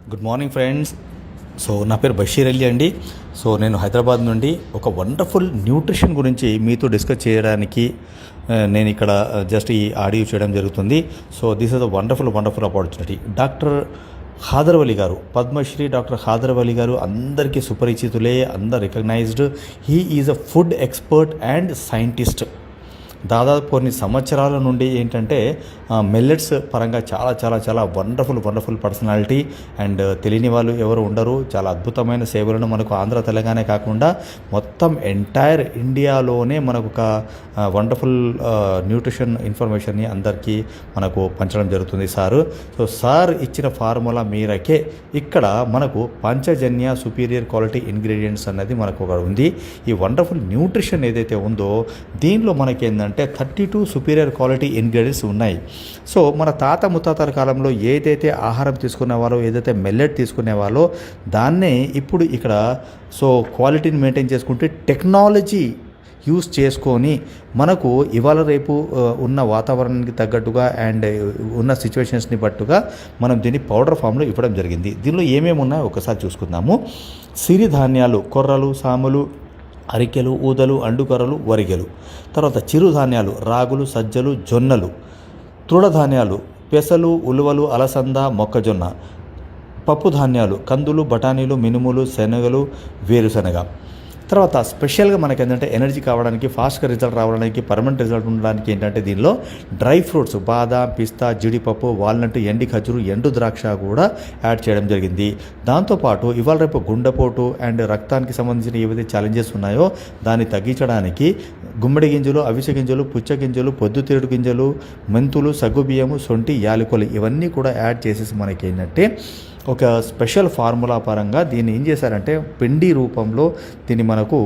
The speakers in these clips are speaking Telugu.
Good morning friends. సో నా పేరు బషీర్ అలీ అండి. సో నేను హైదరాబాద్ నుండి ఒక వండర్ఫుల్ న్యూట్రిషన్ గురించి మీతో డిస్కస్ చేయడానికి నేను ఇక్కడ జస్ట్ ఈ ఆడియో చేయడం జరుగుతుంది. So this is a wonderful opportunity. Doctor Khader Vali గారు, పద్మశ్రీ డాక్టర్ ఖాదర్ వలి గారు అందరికీ సుపరిచితులే, అందరు recognised. He is a food expert and scientist. దాదాపు కొన్ని సంవత్సరాల నుండి ఏంటంటే మిల్లెట్స్ పరంగా చాలా చాలా చాలా వండర్ఫుల్ పర్సనాలిటీ. అండ్ తెలియని వాళ్ళు ఎవరు ఉండరు. చాలా అద్భుతమైన సేవలను మనకు ఆంధ్ర తెలంగాణ కాకుండా మొత్తం ఎంటైర్ ఇండియాలోనే మనకు ఒక వండర్ఫుల్ న్యూట్రిషన్ ఇన్ఫర్మేషన్ని అందరికీ మనకు పంచడం జరుగుతుంది సారు. సో సార్ ఇచ్చిన ఫార్ములా మేరకే ఇక్కడ మనకు పంచజన్య సుపీరియర్ క్వాలిటీ ఇంగ్రీడియంట్స్ అన్నది మనకు ఒక ఉంది. ఈ వండర్ఫుల్ న్యూట్రిషన్ ఏదైతే ఉందో దీనిలో మనకేందంటే 32 సుపీరియర్ క్వాలిటీ ఇంగ్రీడియంట్స్ ఉన్నాయి. సో మన తాత ముత్తాతల కాలంలో ఏదైతే ఆహారం తీసుకునే వాళ్ళో, ఏదైతే మెల్లెట్ తీసుకునే వాళ్ళో దాన్నే ఇప్పుడు ఇక్కడ సో క్వాలిటీని మెయింటైన్ చేసుకుంటే టెక్నాలజీ యూస్ చేసుకొని మనకు ఇవాళ రేపు ఉన్న వాతావరణానికి తగ్గట్టుగా అండ్ ఉన్న సిచ్యువేషన్స్ని బట్టుగా మనం దీన్ని పౌడర్ ఫామ్లో ఇవ్వడం జరిగింది. దీనిలో ఏమేమి ఉన్నాయో ఒకసారి చూసుకుందాము. సిరిధాన్యాలు, కొర్రలు, సాములు, అరికెలు, ఊదలు, అండుకొర్రలు, వరిగెలు. తర్వాత చిరుధాన్యాలు రాగులు, సజ్జలు, జొన్నలు. తృణధాన్యాలు పెసలు, ఉలువలు, అలసంద, మొక్కజొన్న. పప్పు ధాన్యాలు కందులు, బఠానీలు, మినుములు, శనగలు, వేరుశనగ. తర్వాత స్పెషల్గా మనకి ఏంటంటే ఎనర్జీ కావడానికి, ఫాస్ట్గా రిజల్ట్ రావడానికి, పర్మనెంట్ రిజల్ట్ ఉండడానికి ఏంటంటే దీనిలో డ్రై ఫ్రూట్స్ బాదాం, పిస్తా, జీడిపప్పు, వాల్నట్, ఎండి ఖర్జూరు, ఎండు ద్రాక్ష కూడా యాడ్ చేయడం జరిగింది. దాంతోపాటు ఇవాళ రేపు గుండెపోటు అండ్ రక్తానికి సంబంధించిన ఏవైతే ఛాలెంజెస్ ఉన్నాయో దాన్ని తగ్గించడానికి గుమ్మడి గింజలు, అవిసె గింజలు, పుచ్చ గింజలు, పొద్దుతిరుడు గింజలు, మెంతులు, సగ్గుబియ్యము, శొంఠి, యాలకులు ఇవన్నీ కూడా యాడ్ చేసేసి మనకి ఏంటంటే ఒక స్పెషల్ ఫార్ములా పరంగా దీన్ని ఏం చేశారంటే పిండి రూపంలో దీన్ని మనకు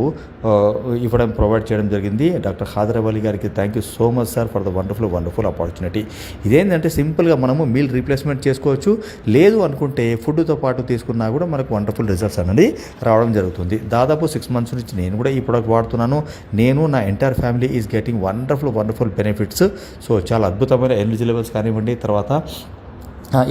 ఇవ్వడం ప్రొవైడ్ చేయడం జరిగింది. డాక్టర్ ఖాదర్ వలి గారికి thank you so much sir for the wonderful opportunity. ఇదేంటంటే సింపుల్గా మనము మీల్ రీప్లేస్మెంట్ చేసుకోవచ్చు. లేదు అనుకుంటే ఫుడ్తో పాటు తీసుకున్నా కూడా మనకు వండర్ఫుల్ రిజల్ట్స్ అనేది రావడం జరుగుతుంది. దాదాపు 6 months నుంచి నేను కూడా ఈ ప్రోడక్ట్ వాడుతున్నాను. నేను నా entire family is getting wonderful benefits. So చాలా అద్భుతమైన ఎనర్జీ లెవెల్స్ కానివ్వండి, తర్వాత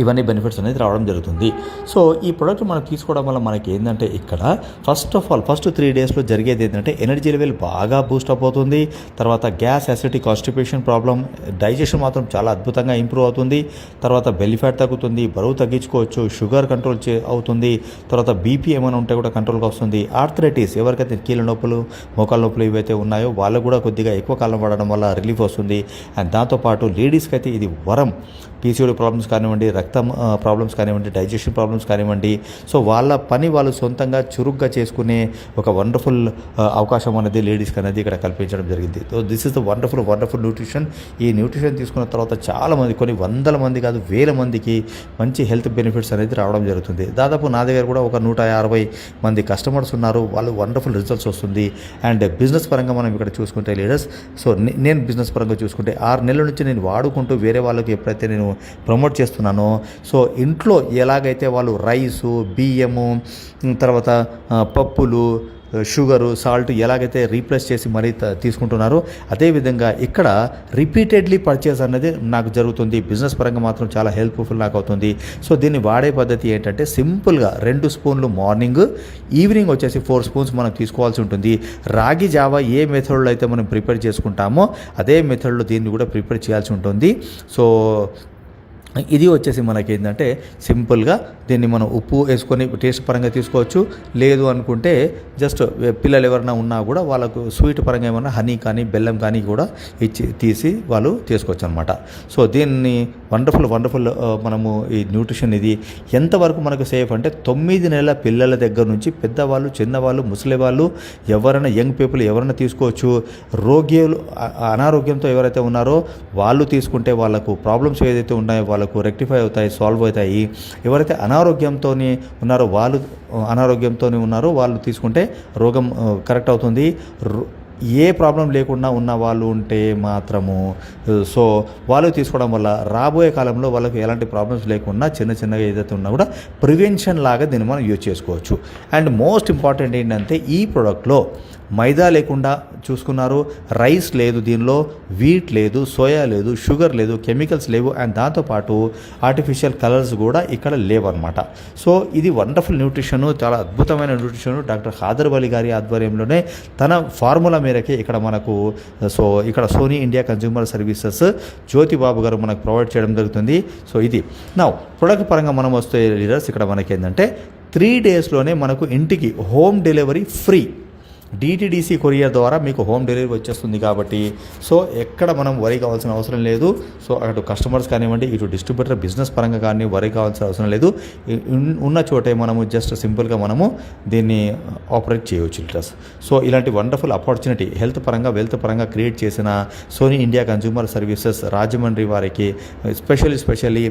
ఇవన్నీ బెనిఫిట్స్ అనేది రావడం జరుగుతుంది. సో ఈ ప్రోడక్ట్ మనం తీసుకోవడం వల్ల మనకి ఏంటంటే ఇక్కడ ఫస్ట్ 3 daysలో జరిగేది ఏంటంటే ఎనర్జీ లెవెల్ బాగా బూస్టప్ అవుతుంది. తర్వాత gas, acidity, constipation problem, digestion మాత్రం చాలా అద్భుతంగా ఇంప్రూవ్ అవుతుంది. తర్వాత బెల్లీ ఫ్యాట్ తగ్గుతుంది, బరువు తగ్గించుకోవచ్చు, షుగర్ కంట్రోల్ అవుతుంది. తర్వాత బీపీ ఏమైనా ఉంటే కూడా కంట్రోల్గా వస్తుంది. ఆర్థరైటిస్, ఎవరికైతే కీళ్ళ నొప్పులు, మోకాళ్ళ నొప్పులు ఇవైతే ఉన్నాయో వాళ్ళు కూడా కొద్దిగా ఎక్కువ కాలం వాడడం వల్ల రిలీఫ్ వస్తుంది. అండ్ దాంతోపాటు లేడీస్కి అయితే ఇది వరం. పీసీఓడి ప్రాబ్లమ్స్ కానివ్వండి, రక్తం ప్రాబ్లమ్స్ కానివ్వండి, డైజెషన్ ప్రాబ్లమ్స్ కానివ్వండి, సో వాళ్ళ పని వాళ్ళు సొంతంగా చురుగ్గా చేసుకునే ఒక వండర్ఫుల్ అవకాశం అనేది లేడీస్కి అనేది ఇక్కడ కల్పించడం జరిగింది. So this is the wonderful nutrition. ఈ న్యూట్రిషన్ తీసుకున్న తర్వాత చాలామంది, కొన్ని వందల మంది కాదు వేల మందికి మంచి హెల్త్ బెనిఫిట్స్ అనేది రావడం జరుగుతుంది. దాదాపు నా దగ్గర కూడా ఒక 150 మంది కస్టమర్స్ ఉన్నారు. వాళ్ళు వండర్ఫుల్ రిజల్ట్స్ వస్తుంది. అండ్ బిజినెస్ పరంగా మనం ఇక్కడ చూసుకుంటే లీడర్స్, సో నేను బిజినెస్ పరంగా చూసుకుంటే 6 నెలల నుంచి నేను వాడుకుంటూ వేరే వాళ్ళకి ఎప్పుడైతే నేను ప్రమోట్ చేస్తున్నానో, సో ఇంట్లో ఎలాగైతే వాళ్ళు రైసు, బియ్యము, తర్వాత పప్పులు, షుగరు, సాల్ట్ ఎలాగైతే రీప్లేస్ చేసి మరీ తీసుకుంటున్నారో అదేవిధంగా ఇక్కడ రిపీటెడ్లీ పర్చేస్ అనేది నాకు జరుగుతుంది. బిజినెస్ పరంగా మాత్రం చాలా హెల్ప్ఫుల్ నాకు అవుతుంది. సో దీన్ని వాడే పద్ధతి ఏంటంటే సింపుల్గా 2 స్పూన్లు మార్నింగ్, ఈవినింగ్ వచ్చేసి 4 స్పూన్స్ మనం తీసుకోవాల్సి ఉంటుంది. రాగి జావా ఏ మెథడ్లో అయితే మనం ప్రిపేర్ చేసుకుంటామో అదే మెథడ్లో దీన్ని కూడా ప్రిపేర్ చేయాల్సి ఉంటుంది. సో ఇది వచ్చేసి మనకి ఏంటంటే సింపుల్గా దీన్ని మనం ఉప్పు వేసుకొని టేస్ట్ పరంగా తీసుకోవచ్చు. లేదు అనుకుంటే జస్ట్ పిల్లలు ఎవరైనా ఉన్నా కూడా వాళ్ళకు స్వీట్ పరంగా ఏమన్నా హనీ కానీ బెల్లం కానీ కూడా తీసి వాళ్ళు తీసుకోవచ్చు అనమాట. సో దీన్ని వండర్ఫుల్ మనము ఈ న్యూట్రిషన్ ఇది ఎంతవరకు మనకు సేఫ్ అంటే 9 నెలల పిల్లల దగ్గర నుంచి పెద్దవాళ్ళు, చిన్నవాళ్ళు, ముసలి వాళ్ళు, ఎవరైనా యంగ్ పీపుల్ ఎవరైనా తీసుకోవచ్చు. అనారోగ్యంతో ఎవరైతే ఉన్నారో వాళ్ళు తీసుకుంటే వాళ్ళకు ప్రాబ్లమ్స్ ఏదైతే ఉన్నాయో వాళ్ళకు రెక్టిఫై అవుతాయి, సాల్వ్ అవుతాయి. ఎవరైతే అనారోగ్యంతో ఉన్నారో వాళ్ళు తీసుకుంటే రోగం కరెక్ట్ అవుతుంది. ఏ ప్రాబ్లం లేకుండా ఉన్న వాళ్ళు ఉంటే మాత్రము సో వాళ్ళు తీసుకోవడం వల్ల రాబోయే కాలంలో వాళ్ళకి ఎలాంటి ప్రాబ్లమ్స్ లేకుండా చిన్నగా ఏదైతే ఉన్నా కూడా ప్రివెన్షన్ లాగా దీన్ని మనం యూజ్ చేసుకోవచ్చు. అండ్ మోస్ట్ ఇంపార్టెంట్ ఏంటంటే ఈ ప్రోడక్ట్లో మైదా లేకుండా చూసుకున్నారు, రైస్ లేదు, దీనిలో వీట్ లేదు, సోయా లేదు, షుగర్ లేదు, కెమికల్స్ లేవు, అండ్ దాంతోపాటు ఆర్టిఫిషియల్ కలర్స్ కూడా ఇక్కడ లేవన్నమాట. సో ఇది వండర్ఫుల్ న్యూట్రిషన్, చాలా అద్భుతమైన న్యూట్రిషన్. డాక్టర్ ఖాదర్ వలి గారి ఆధ్వర్యంలోనే తన ఫార్ములా మేరకే ఇక్కడ మనకు ఇక్కడ Sony India consumer services Jyotibabu గారు మనకు ప్రొవైడ్ చేయడం జరుగుతుంది. సో ఇది నా ప్రొడక్ట్ పరంగా మనం వస్తే లీడర్స్, ఇక్కడ మనకి ఏంటంటే 3 డేస్లోనే మనకు ఇంటికి home delivery free. DTDC courier ద్వారా మీకు హోమ్ డెలివరీ వచ్చేస్తుంది కాబట్టి సో ఎక్కడ మనం వరి కావాల్సిన అవసరం లేదు. సో అటు కస్టమర్స్ కానివ్వండి, ఇటు డిస్ట్రిబ్యూటర్ బిజినెస్ పరంగా కానీ వరి కావాల్సిన అవసరం లేదు. ఉన్న చోటే మనము జస్ట్ సింపుల్గా మనము దీన్ని ఆపరేట్ చేయవచ్చు లీటర్స్. సో ఇలాంటి వండర్ఫుల్ ఆపర్చునిటీ హెల్త్ పరంగా వెల్త్ పరంగా క్రియేట్ చేసిన Sony India consumer services Rajahmundry వారికి స్పెషల్లీ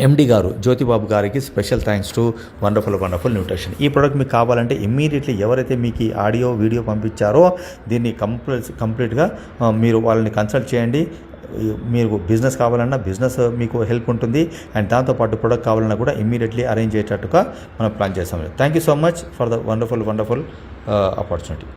MD గారు జ్యోతిబాబు గారికి special thanks to wonderful nutrition. ఈ ప్రోడక్ట్ మీకు కావాలంటే ఇమ్మీడియట్లీ ఎవరైతే మీకు ఈ ఆడియో వీడియో పంపించారో దీన్ని కంప్లీట్గా మీరు వాళ్ళని కన్సల్ట్ చేయండి. మీరు బిజినెస్ కావాలన్నా బిజినెస్ మీకు హెల్ప్ ఉంటుంది, అండ్ దాంతోపాటు ప్రొడక్ట్ కావాలన్నా కూడా ఇమ్మీడియట్లీ అరేంజ్ అయ్యేటట్టుగా మనం ప్లాన్ చేస్తాం. Thank you so much for the wonderful opportunity.